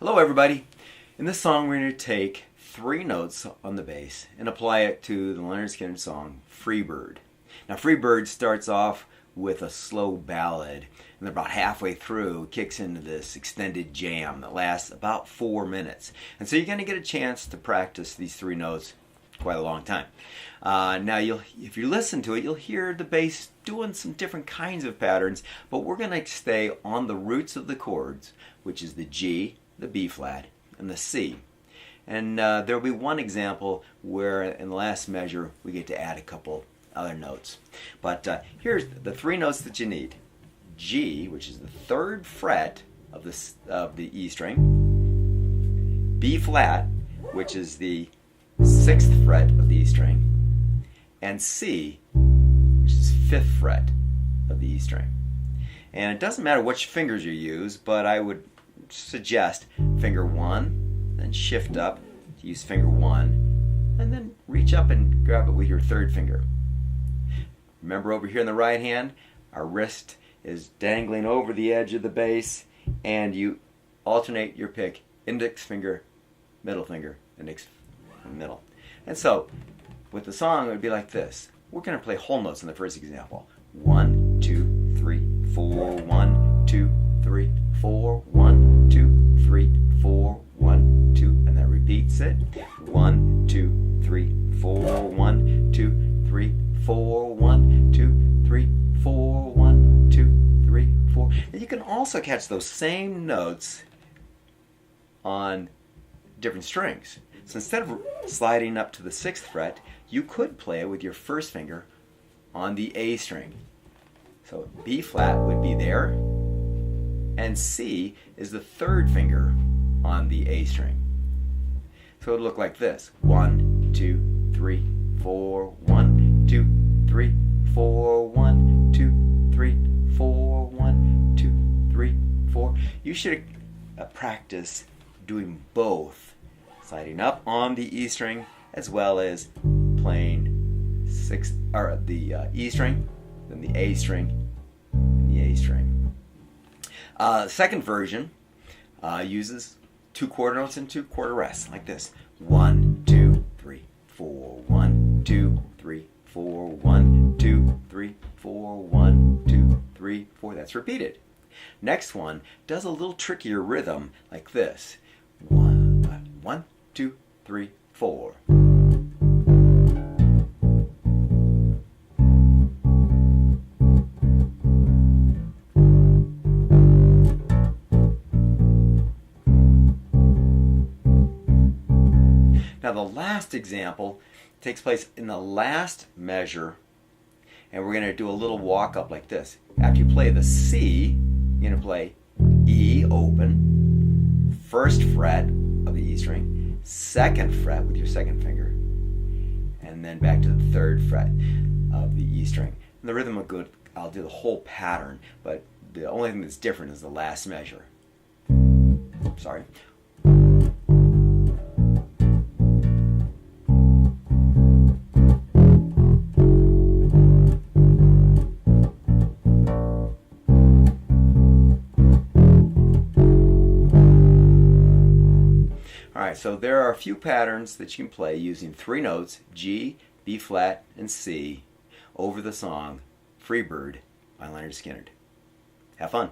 Hello everybody! In this song we're going to take three notes on the bass and apply it to the Lynyrd Skynyrd song Freebird. Now Freebird starts off with a slow ballad and then about halfway through kicks into this extended jam that lasts about 4 minutes. And so you're going to get a chance to practice these three notes quite a long time. Now if you listen to it, you'll hear the bass doing some different kinds of patterns, but we're going to stay on the roots of the chords, which is the G, the B flat, and the C. And there will be one example where in the last measure we get to add a couple other notes. But here's the three notes that you need. G, which is the third fret of the E string. B flat, which is the sixth fret of the E string. And C, which is fifth fret of the E string. And it doesn't matter which fingers you use, but I would suggest finger 1, then shift up to use finger 1, and then reach up and grab it with your third finger. Remember, over here in the right hand, our wrist is dangling over the edge of the bass, and you alternate your pick: index finger, index, and middle. And so with the song it would be like this. We're going to play whole notes in the first example. 1, 2, 3, 4, 1, 2, 3, 4, 1, 2, 3, 4, 1, 2, and that repeats it. 1, 2, 3, 4, 1, 2, 3, 4, 1, 2, 3, 4, 1, 2, 3, 4. And you can also catch those same notes on different strings. So instead of sliding up to the 6th fret, you could play it with your first finger on the A string. So B flat would be there, and C is the third finger on the A string. So it would look like this. 1, 2, 3, 4, 1, 2, 3, 4, 1, 2, 3, 4, 1, 2, 3, 4. You should practice doing both, sliding up on the E string as well as playing the E string, then the A string, and the A string. The second version uses 2 quarter notes and 2 quarter rests, like this. 1, 2, 3, 4, 1, 2, 3, 4, 1, 2, 3, 4, 1, 2, 3, 4. That's repeated. Next one does a little trickier rhythm like this. 1, 2, 3, 4. Now the last example takes place in the last measure, and we're going to do a little walk up like this. After you play the C, you're going to play E open, 1st fret of the E string, 2nd fret with your 2nd finger, and then back to the 3rd fret of the E string. And the rhythm will go, I'll do the whole pattern, but the only thing that's different is the last measure. Sorry. Alright, so there are a few patterns that you can play using 3 notes, G, B flat, and C, over the song Freebird by Lynyrd Skynyrd. Have fun!